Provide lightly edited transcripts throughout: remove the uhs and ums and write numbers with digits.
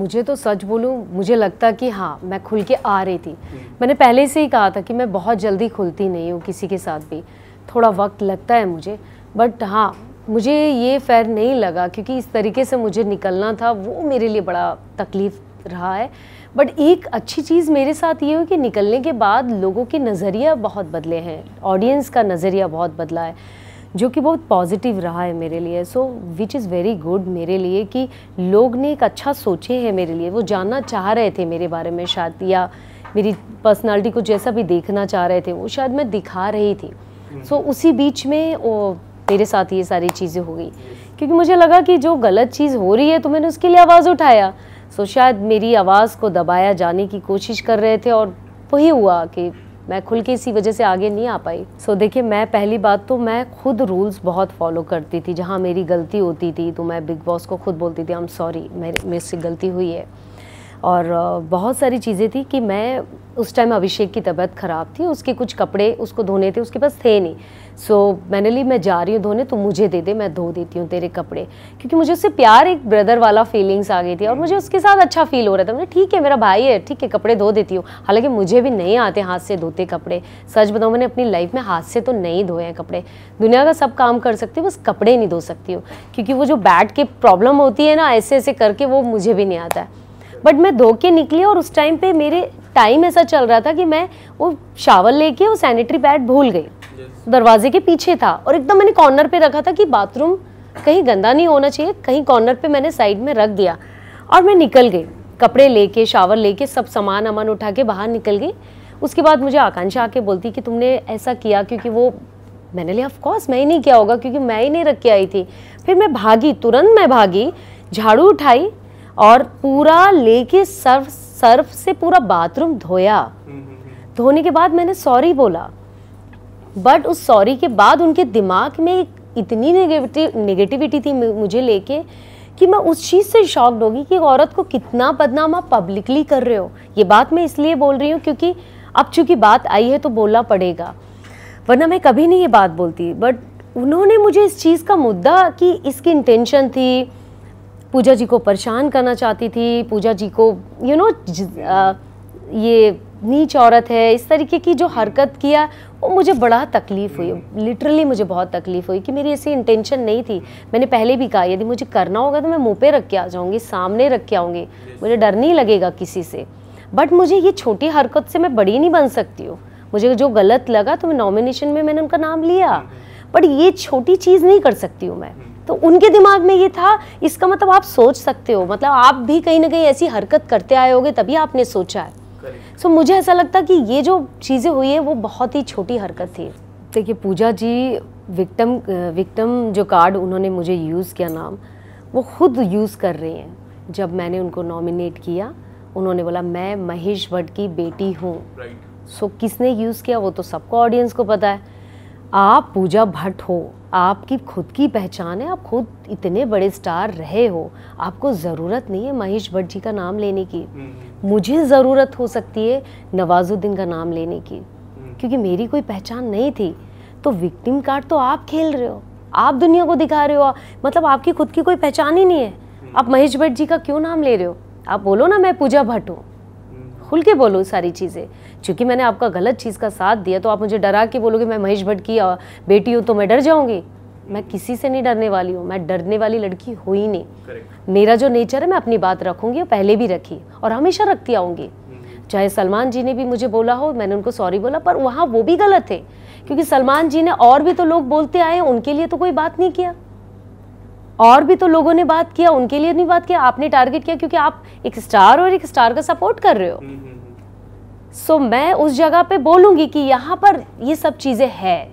मुझे तो सच बोलूँ, मुझे लगता कि हाँ मैं खुल के आ रही थी। मैंने पहले से ही कहा था कि मैं बहुत जल्दी खुलती नहीं हूँ किसी के साथ भी, थोड़ा वक्त लगता है मुझे। बट हाँ, मुझे ये फेयर नहीं लगा क्योंकि इस तरीके से मुझे निकलना था, वो मेरे लिए बड़ा तकलीफ़ रहा है। बट एक अच्छी चीज़ मेरे साथ ये हुई कि निकलने के बाद लोगों के नज़रिया बहुत बदले हैं, ऑडियंस का नज़रिया बहुत बदला है, जो कि बहुत पॉजिटिव रहा है मेरे लिए। सो विच इज़ वेरी गुड मेरे लिए कि लोग ने एक अच्छा सोचे हैं मेरे लिए, वो जानना चाह रहे थे मेरे बारे में शायद, या मेरी पर्सनालिटी को जैसा भी देखना चाह रहे थे वो शायद मैं दिखा रही थी। सो उसी बीच में वो मेरे साथ ये सारी चीज़ें हो गई, क्योंकि मुझे लगा कि जो गलत चीज़ हो रही है तो मैंने उसके लिए आवाज़ उठाया। सो शायद मेरी आवाज़ को दबाया जाने की कोशिश कर रहे थे और वही हुआ कि मैं खुल के इसी वजह से आगे नहीं आ पाई। सो देखिए, मैं पहली बात तो मैं खुद रूल्स बहुत फॉलो करती थी। जहाँ मेरी गलती होती थी तो मैं बिग बॉस को खुद बोलती थी आई एम सॉरी, मेरे से गलती हुई है। और बहुत सारी चीज़ें थी कि मैं उस टाइम अभिषेक की तबीयत ख़राब थी, उसके कुछ कपड़े उसको धोने थे, उसके पास थे नहीं। सो मैंने ली, मैं जा रही हूँ धोने, तो मुझे दे दे, मैं धो देती हूँ तेरे कपड़े, क्योंकि मुझे उससे प्यार, एक ब्रदर वाला फीलिंग्स आ गई थी और मुझे उसके साथ अच्छा फील हो रहा था। मैंने ठीक है मेरा भाई है, ठीक है कपड़े धो देती हूँ। हालांकि मुझे भी नहीं आते हाथ से धोते कपड़े, सच बताऊँ मैंने अपनी लाइफ में हाथ से तो नहीं धोए हैं कपड़े। दुनिया का सब काम कर सकती हूँ, बस कपड़े नहीं धो सकती हूँ, क्योंकि वो जो बैठ के प्रॉब्लम होती है ना ऐसे ऐसे करके, वो मुझे भी नहीं आता है। बट मैं धो के निकली और उस टाइम पे मेरे टाइम ऐसा चल रहा था कि मैं वो शावर लेके वो सैनिटरी पैड भूल गई, दरवाजे के पीछे था और एकदम मैंने कॉर्नर पे रखा था कि बाथरूम कहीं गंदा नहीं होना चाहिए, कहीं कॉर्नर पे मैंने साइड में रख दिया और मैं निकल गई, कपड़े लेके शावर लेके सब सामान अमान उठा के बाहर निकल गई। उसके बाद मुझे आकांक्षा आके बोलती कि तुमने ऐसा किया क्योंकि वो, मैंने लिया ऑफ कोर्स मैं ही नहीं किया होगा क्योंकि मैं ही नहीं रख के आई थी। फिर मैं भागी, तुरंत मैं भागी, झाड़ू उठाई और पूरा लेके सर्फ से पूरा बाथरूम धोया। धोने के बाद मैंने सॉरी बोला, बट उस सॉरी के बाद उनके दिमाग में एक इतनी नेगेटिविटी थी मुझे लेके कि मैं उस चीज़ से शॉक्ड होगी कि औरत को कितना बदनाम आप पब्लिकली कर रहे हो। ये बात मैं इसलिए बोल रही हूँ क्योंकि अब चूंकि बात आई है तो बोलना पड़ेगा, वरना मैं कभी नहीं ये बात बोलती। बट उन्होंने मुझे इस चीज़ का मुद्दा कि इसकी इंटेंशन थी, पूजा जी को परेशान करना चाहती थी, पूजा जी को ये नीच औरत है, इस तरीके की जो हरकत किया, वो मुझे बड़ा तकलीफ़ हुई। लिटरली मुझे बहुत तकलीफ़ हुई कि मेरी ऐसी इंटेंशन नहीं थी। मैंने पहले भी कहा यदि मुझे करना होगा तो मैं मुंह पे रख के आ जाऊँगी, सामने रख के आऊँगी, मुझे डर नहीं लगेगा किसी से। बट मुझे ये छोटी हरकत से मैं बड़ी नहीं बन सकती हूँ। मुझे जो गलत लगा तो मैं नॉमिनेशन में मैंने उनका नाम लिया, बट ये छोटी चीज़ नहीं कर सकती हूँ मैं। तो उनके दिमाग में ये था, इसका मतलब आप सोच सकते हो, मतलब आप भी कहीं ना कहीं ऐसी हरकत करते आए होगे तभी आपने सोचा है। सो मुझे ऐसा लगता कि ये जो चीज़ें हुई है वो बहुत ही छोटी हरकत थी। देखिए, पूजा जी विक्टिम जो कार्ड उन्होंने मुझे यूज़ किया नाम, वो खुद यूज़ कर रही हैं। जब मैंने उनको नॉमिनेट किया उन्होंने बोला मैं महेश भट्ट की बेटी हूँ। सो किसने यूज़ किया वो तो सबको, ऑडियंस को पता है। आप पूजा भट्ट हो, आपकी खुद की पहचान है, आप खुद इतने बड़े स्टार रहे हो, आपको ज़रूरत नहीं है महेश भट्ट जी का नाम लेने की। मुझे ज़रूरत हो सकती है नवाजुद्दीन का नाम लेने की, क्योंकि मेरी कोई पहचान नहीं थी। तो विक्टिम कार्ड तो आप खेल रहे हो, आप दुनिया को दिखा रहे हो, मतलब आपकी खुद की कोई पहचान ही नहीं है। आप महेश भट्ट जी का क्यों नाम ले रहे हो? आप बोलो ना मैं पूजा भट्ट हूँ, खुल के बोलो सारी चीज़ें। क्योंकि मैंने आपका गलत चीज़ का साथ दिया तो आप मुझे डरा के बोलोगे मैं महेश भट्ट की बेटी हूँ तो मैं डर जाऊँगी। मैं किसी से नहीं डरने वाली हूँ, मैं डरने वाली लड़की हुई ही नहीं। मेरा जो नेचर है मैं अपनी बात रखूँगी, और पहले भी रखी और हमेशा रखती आऊँगी। चाहे सलमान जी ने भी मुझे बोला हो, मैंने उनको सॉरी बोला, पर वहाँ वो भी गलत थे, क्योंकि सलमान जी ने और भी तो लोग बोलते आए, उनके लिए तो कोई बात नहीं किया। और भी तो लोगों ने बात किया, उनके लिए नहीं बात किया। आपने टारगेट किया क्योंकि आप एक स्टार और एक स्टार का सपोर्ट कर रहे हो। सो मैं उस जगह पे बोलूँगी कि यहाँ पर ये सब चीज़ें है,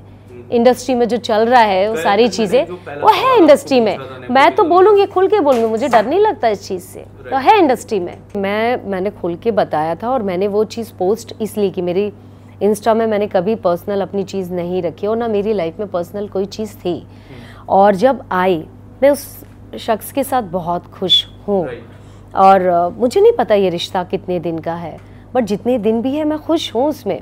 इंडस्ट्री में जो चल रहा है वो सारी चीज़ें वो है इंडस्ट्री में। मैं तो बोलूँगी, खुल के बोलूँगी, मुझे डर नहीं लगता इस चीज़ से, तो है इंडस्ट्री में। मैंने खुल के बताया था और मैंने वो चीज़ पोस्ट इसलिए कि मेरी इंस्टा में मैंने कभी पर्सनल अपनी चीज़ नहीं रखी और ना मेरी लाइफ में पर्सनल कोई चीज़ थी। और जब आई, मैं उस शख्स के साथ बहुत खुश हूँ और मुझे नहीं पता ये रिश्ता कितने दिन का है, बट जितने दिन भी है मैं खुश हूँ उसमें।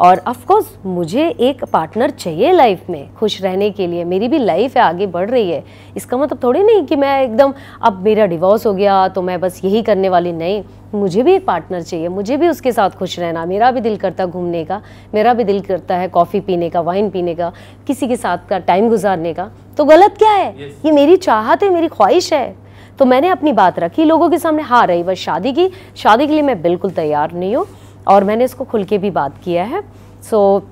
और ऑफ कोर्स मुझे एक पार्टनर चाहिए लाइफ में खुश रहने के लिए। मेरी भी लाइफ है, आगे बढ़ रही है। इसका मतलब थोड़ी नहीं कि मैं एकदम अब मेरा डिवोर्स हो गया तो मैं बस यही करने वाली, नहीं। मुझे भी एक पार्टनर चाहिए, मुझे भी उसके साथ खुश रहना। मेरा भी दिल करता घूमने का, मेरा भी दिल करता है कॉफ़ी पीने का, वाइन पीने का, किसी के साथ का टाइम गुजारने का। तो गलत क्या है? ये मेरी चाहत है, मेरी ख्वाहिश है। तो मैंने अपनी बात रखी लोगों के सामने। हाँ, रही बस शादी की, शादी के लिए मैं बिल्कुल तैयार नहीं हूँ और मैंने इसको खुल के भी बात किया है। सो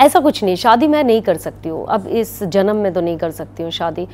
ऐसा कुछ नहीं, शादी मैं नहीं कर सकती हूँ अब, इस जन्म में तो नहीं कर सकती हूँ शादी।